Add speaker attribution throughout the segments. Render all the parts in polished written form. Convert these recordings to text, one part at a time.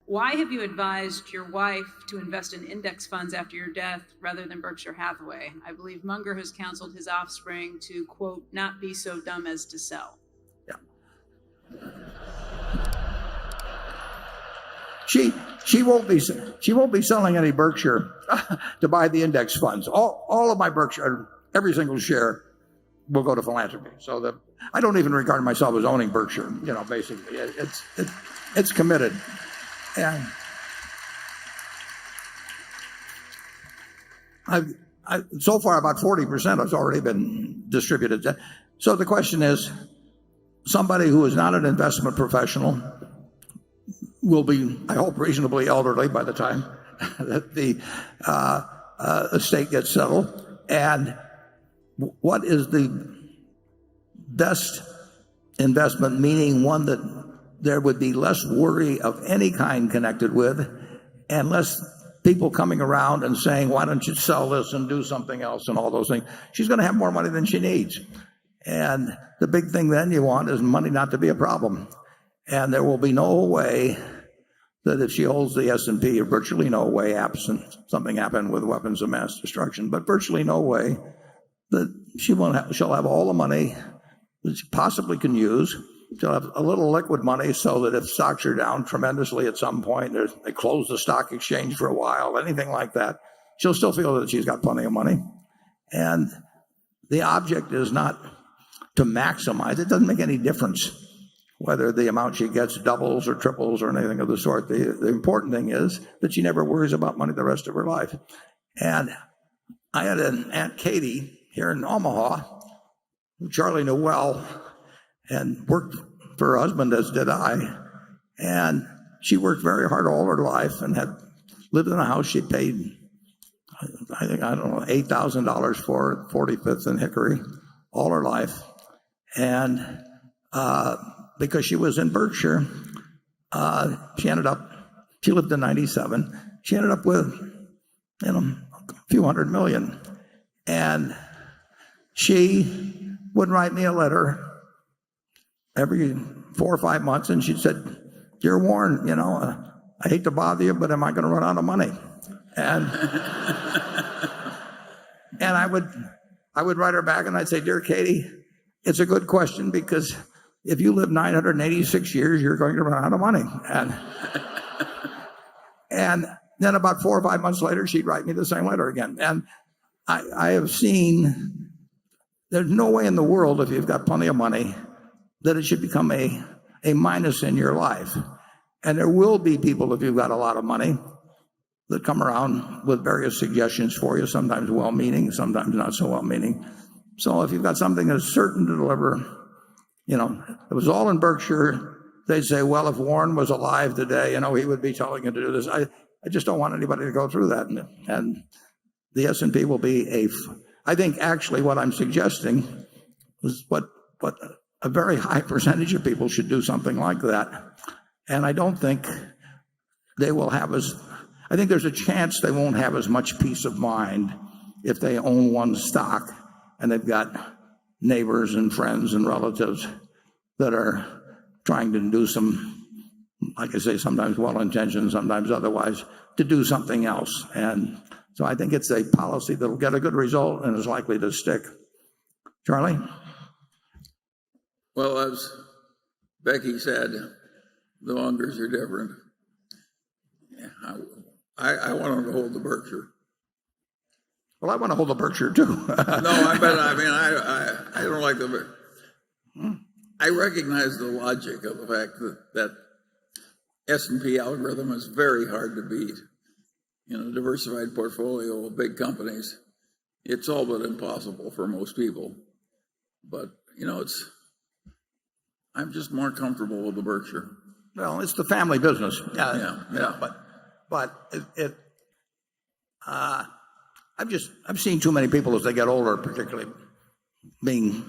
Speaker 1: Why have you advised your wife to invest in index funds after your death rather than Berkshire Hathaway? I believe Munger has counseled his offspring to, quote, not be so dumb as to sell.
Speaker 2: Yeah. She won't be selling any Berkshire to buy the index funds. All of my Berkshire, every single share, will go to philanthropy. So that I don't even regard myself as owning Berkshire. Basically, it's committed, and so far about 40% has already been distributed. So the question is, somebody who is not an investment professional will be, I hope, reasonably elderly by the time that the estate gets settled. And what is the best investment, meaning one that there would be less worry of any kind connected with, and less people coming around and saying, why don't you sell this and do something else and all those things. She's going to have more money than she needs. And the big thing then you want is money not to be a problem. And there will be no way that if she holds the S&P, or virtually no way, absent something happened with weapons of mass destruction, but virtually no way that she'll have all the money that she possibly can use. She'll have a little liquid money so that if stocks are down tremendously at some point, they close the stock exchange for a while, anything like that, she'll still feel that she's got plenty of money. And the object is not to maximize. It doesn't make any difference whether the amount she gets doubles or triples or anything of the sort. The important thing is that she never worries about money the rest of her life. And I had an Aunt Katie here in Omaha, who Charlie knew well, and worked for her husband, as did I. And she worked very hard all her life and had lived in a house she paid, I don't know, $8,000 for, 45th and Hickory, all her life. And because she was in Berkshire, she lived to 97. She ended up with, a few $100 million. And she would write me a letter every 4 or 5 months, and she said, "Dear Warren, I hate to bother you, but am I going to run out of money?" And and I would write her back, and I'd say, "Dear Katie, it's a good question, because if you live 986 years, you're going to run out of money." And then about 4 or 5 months later, she'd write me the same letter again. And I have seen, there's no way in the world, if you've got plenty of money, that it should become a minus in your life. And there will be people, if you've got a lot of money, that come around with various suggestions for you, sometimes well-meaning, sometimes not so well-meaning. So if you've got something that's certain to deliver, it was all in Berkshire, they'd say, well, if Warren was alive today, he would be telling you to do this. I just don't want anybody to go through that. And the S&P will be I think actually what I'm suggesting is what a very high percentage of people should do something like that. And I don't think they will have I think there's a chance they won't have as much peace of mind if they own one stock and they've got neighbors and friends and relatives that are trying to do some, like I say, sometimes well-intentioned, sometimes otherwise, to do something else. And so I think it's a policy that will get a good result and is likely to stick. Charlie?
Speaker 3: Well, as Becky said, the Mungers are different. I want them to hold the Berkshire.
Speaker 2: Well, I want to hold the Berkshire too.
Speaker 3: No, I don't like the. I recognize the logic of the fact that S&P algorithm is very hard to beat. Diversified portfolio of big companies, it's all but impossible for most people. But I'm just more comfortable with the Berkshire.
Speaker 2: Well, it's the family business.
Speaker 3: Yeah.
Speaker 2: But I've seen too many people as they get older, particularly being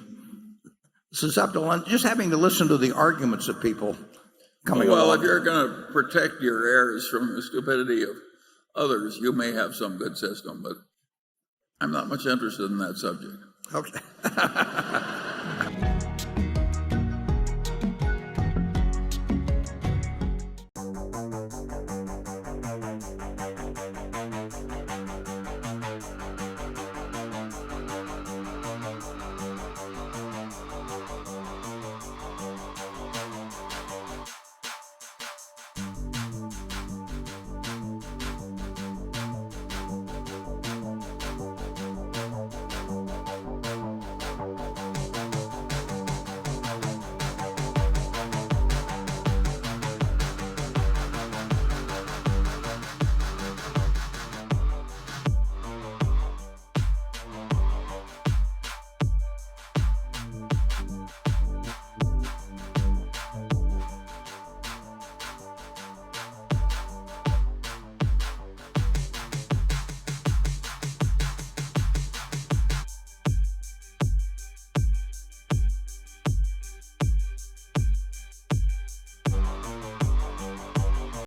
Speaker 2: susceptible and just having to listen to the arguments of people coming along.
Speaker 3: Well, if you're going to protect your heirs from the stupidity of others, you may have some good system, but I'm not much interested in that subject.
Speaker 2: Okay.